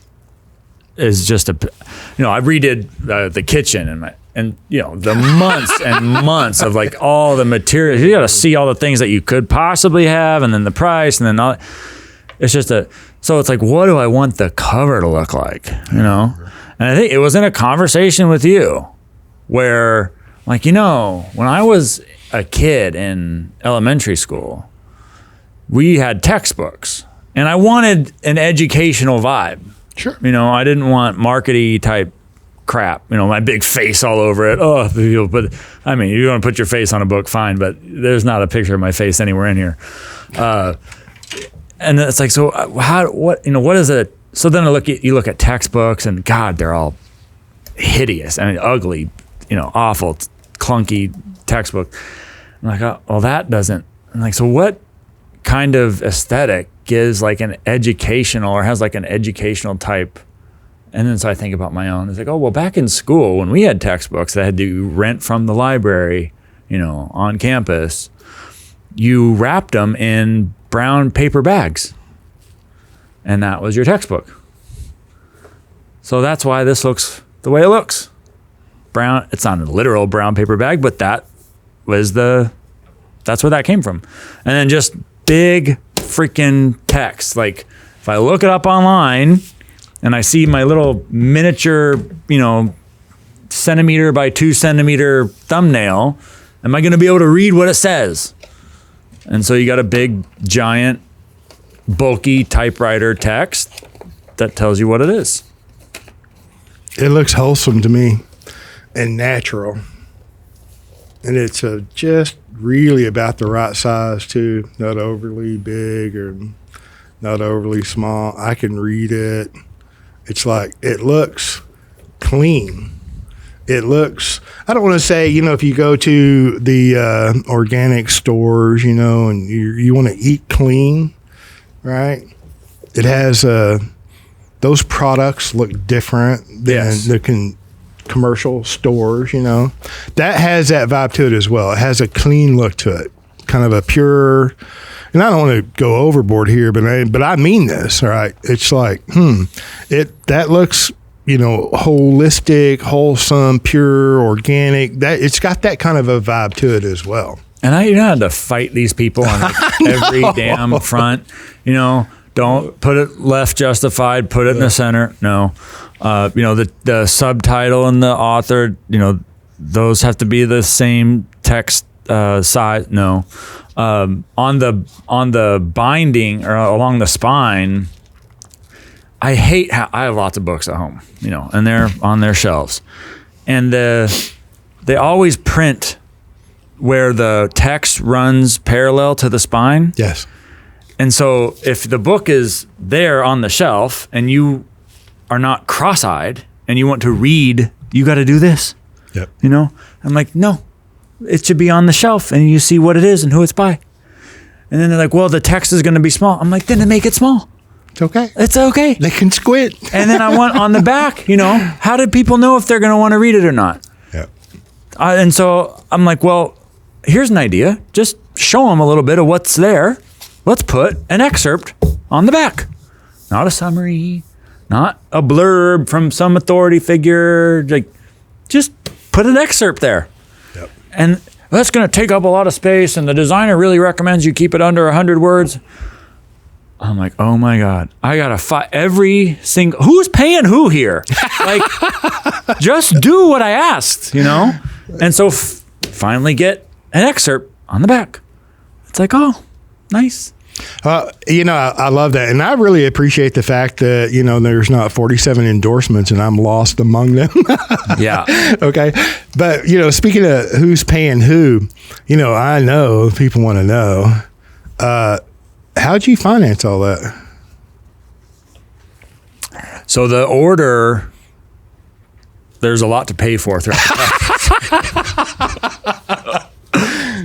is just I redid the kitchen and the months and months of all the materials. You got to see all the things that you could possibly have, and then the price, and then all. It's just so it's what do I want the cover to look like, And I think it was in a conversation with you where, when I was a kid in elementary school, we had textbooks, and I wanted an educational vibe. Sure. I didn't want markety type crap, my big face all over it. Oh, but I mean, you want to put your face on a book, fine, but there's not a picture of my face anywhere in here. And it's so what is it? So then you look at textbooks, and God, they're all hideous. I mean, ugly, awful, clunky textbook. I'm like, oh, well, that doesn't. I'm so what kind of aesthetic gives an educational or has an educational type? And then so I think about my own. It's well, back in school when we had textbooks that I had to rent from the library, on campus, you wrapped them in brown paper bags. And that was your textbook. So that's why this looks the way it looks. Brown, it's not a literal brown paper bag, but that was that's where that came from. And then just big freaking text. If I look it up online and I see my little miniature, centimeter by 2 centimeter thumbnail, am I going to be able to read what it says? And so you got a big, giant, bulky typewriter text that tells you what it is. It looks wholesome to me and natural. And it's just really about the right size too. Not overly big or not overly small. I can read it. It's it looks clean. It looks, I don't want to say, if you go to the organic stores, and you want to eat clean, right? It has those products look different than the commercial stores. That has that vibe to it as well. It has a clean look to it, kind of a pure. And I don't want to go overboard here, but I mean this, right? It's that looks holistic, wholesome, pure, organic. That it's got that kind of a vibe to it as well. And I had to fight these people on every damn front. Don't put it left justified, put it in the center. No. The subtitle and the author, those have to be the same text size. No. On the binding or along the spine, I hate how I have lots of books at home, and they're on their shelves, and they always print where the text runs parallel to the spine. Yes. And so if the book is there on the shelf and you are not cross-eyed and you want to read, you got to do this. Yep. You know? I'm like, no, it should be on the shelf and you see what it is and who it's by. And then they're like, well, the text is going to be small. I'm like, then make it small. It's okay. It's okay. They can squint. And then I want on the back, you know, how do people know if they're going to want to read it or not? Yep. And so I'm like, well, here's an idea. Just show them a little bit of what's there. Let's put an excerpt on the back. Not a summary, not a blurb from some authority figure. Like, just put an excerpt there. Yep. And that's going to take up a lot of space, and the designer really recommends you keep it under 100 words. I'm like, oh my God, I got to fight every single, who's paying who here? Like, just do what I asked, you know? And so finally get an excerpt on the back. It's like, oh, nice. You know, I love that. And I really appreciate the fact that, you know, there's not 47 endorsements and I'm lost among them. Yeah. Okay. But, you know, speaking of who's paying who, you know, I know people want to know, how'd you finance all that? So the order, there's a lot to pay for throughout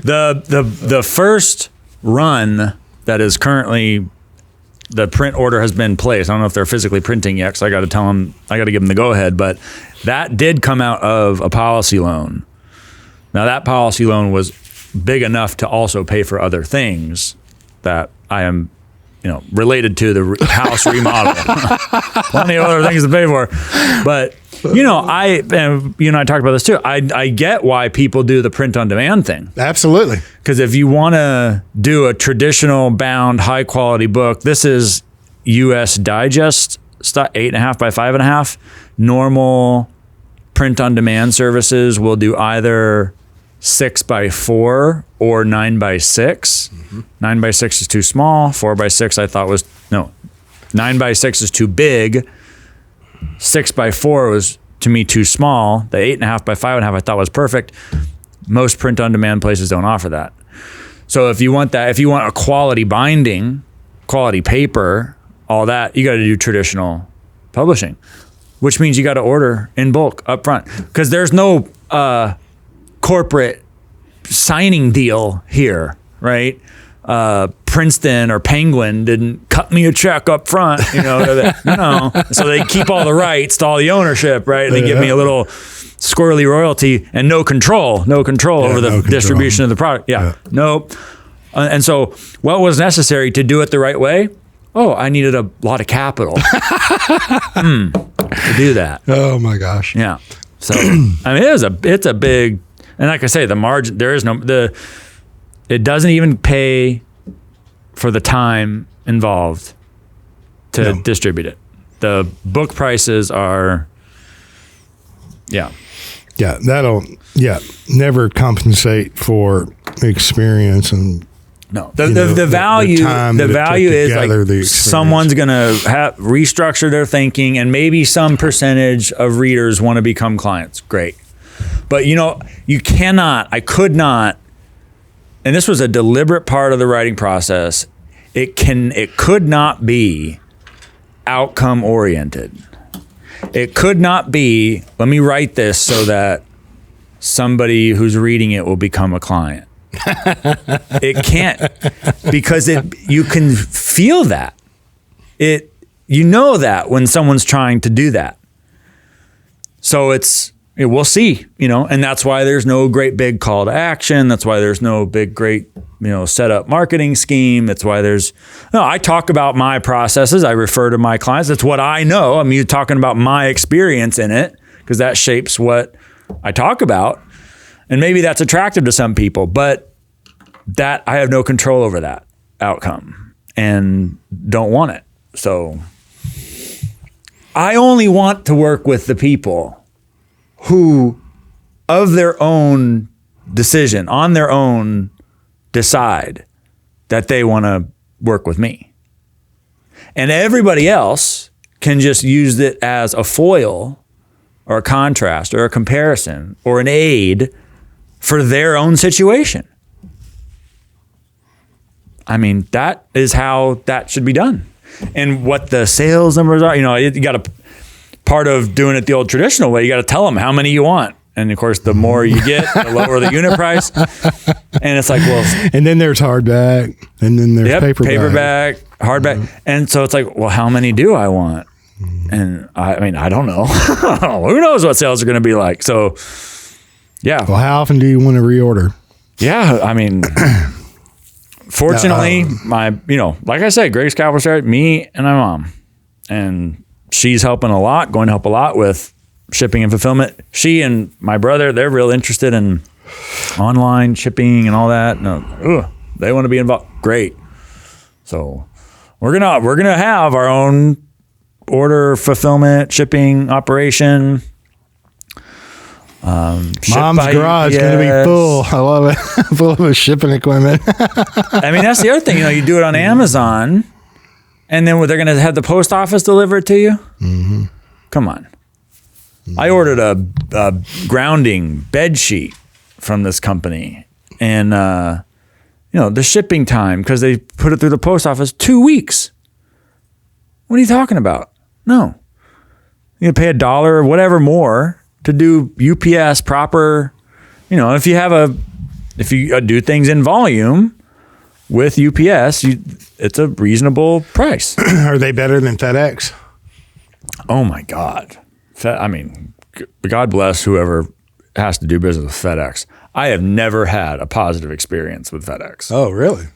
the first run that is currently, the print order has been placed. I don't know if they're physically printing yet, so I got to tell them, I got to give them the go ahead, but that did come out of a policy loan. Now that policy loan was big enough to also pay for other things that I am, you know, related to the house remodel. Plenty of other things to pay for. But, you know, I talked about this too. I get why people do the print on demand thing. Absolutely. Because if you want to do a traditional bound, high quality book, this is US Digest, 8.5 by 5.5. Normal print on demand services will do either 6 by 4 or 9 by 6. 9 by 6 is too small. 4 by 6 I thought was, no, 9 by 6 is too big. 6 by 4 was to me too small. The 8.5 by 5.5 I thought was perfect. Most print on demand places don't offer that. So if you want that, if you want a quality binding, quality paper, all that, you got to do traditional publishing, which means you got to order in bulk up front, because there's no corporate signing deal here, right? Princeton or Penguin didn't cut me a check up front, you know. No, so they keep all the rights to all the ownership, right? And they give me a little squirrely royalty and no control over the distribution of the product. Nope. And so what was necessary to do it the right way? Oh, I needed a lot of capital to do that. Oh my gosh. Yeah. So I mean, it's a big, and like I say, the margin, there is no, it doesn't even pay for the time involved to distribute it. The book prices are, never compensate for experience and the value is like someone's gonna restructure their thinking, and maybe some percentage of readers want to become clients. Great. But you know, I could not, and this was a deliberate part of the writing process, it could not be outcome oriented. It could not be, let me write this so that somebody who's reading it will become a client. It can't, because you can feel that. You know that when someone's trying to do that. So we'll see, you know, and that's why there's no great big call to action. That's why there's no great, you know, set up marketing scheme. That's why I talk about my processes. I refer to my clients. That's what I know. I mean, you're talking about my experience in it, because that shapes what I talk about. And maybe that's attractive to some people, but that I have no control over that outcome and don't want it. So I only want to work with the people who, of their own decision, on their own, decide that they want to work with me. And everybody else can just use it as a foil or a contrast or a comparison or an aid for their own situation. I mean, that is how that should be done. And what the sales numbers are, you got to, part of doing it the old traditional way, you got to tell them how many you want. And of course, the more you get, the lower the unit price. And it's like, well. And then there's hardback. And then there's paperback, hardback. And so it's like, well, how many do I want? And I mean, I don't know. Who knows what sales are going to be like? So, yeah. Well, how often do you want to reorder? Yeah. I mean, fortunately, like I said, Greg's Capital Start, me and my mom. And she's helping a lot, going to help a lot with shipping and fulfillment. She and my brother, they're real interested in online shipping and all that. No, they want to be involved. Great. So we're gonna have our own order fulfillment shipping operation. Mom's garage is going to be full. I love it. Full of shipping equipment. I mean, that's the other thing. You do it on Amazon, and then they're going to have the post office deliver it to you. Mm-hmm. Come on. I ordered a grounding bed sheet from this company, and the shipping time, because they put it through the post office, 2 weeks. What are you talking about? No, you're gonna pay $1 or whatever more to do UPS proper. If you do things in volume with UPS, it's a reasonable price. Are they better than FedEx? Oh my God. I mean, God bless whoever has to do business with FedEx. I have never had a positive experience with FedEx. Oh, really?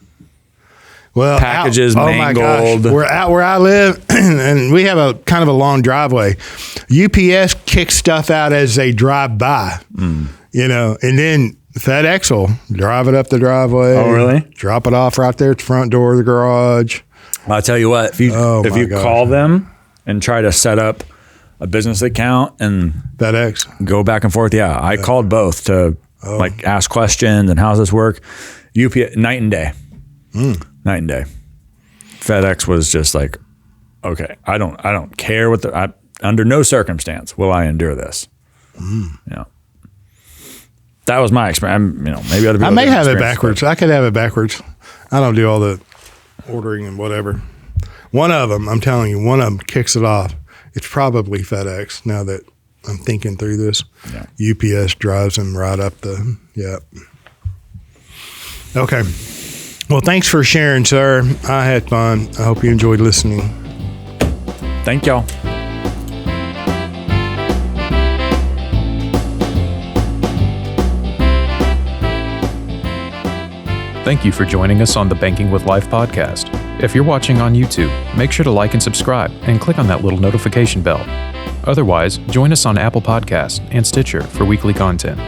Well, packages mangled. Oh my gosh. We're out where I live, and we have a kind of a long driveway. UPS kicks stuff out as they drive by, and then FedEx will drive it up the driveway. Oh, really? Drop it off right there at the front door of the garage. I'll tell you what, if you call them and try to set up a business account and FedEx, go back and forth. Yeah, I called both to ask questions and how's this work. UPS, night and day. Night and day. FedEx was just like, okay, I don't care under no circumstance will I endure this. That was my experience. Maybe other people. I may have it backwards. I could have it backwards. I don't do all the ordering and whatever. One of them, I'm telling you, one of them kicks it off. It's probably FedEx. Now that I'm thinking through this, UPS drives them right up the. Yep. Okay. Well, thanks for sharing, sir. I had fun. I hope you enjoyed listening. Thank y'all. Thank you for joining us on the Banking with Life podcast. If you're watching on YouTube, make sure to like and subscribe and click on that little notification bell. Otherwise, join us on Apple Podcasts and Stitcher for weekly content.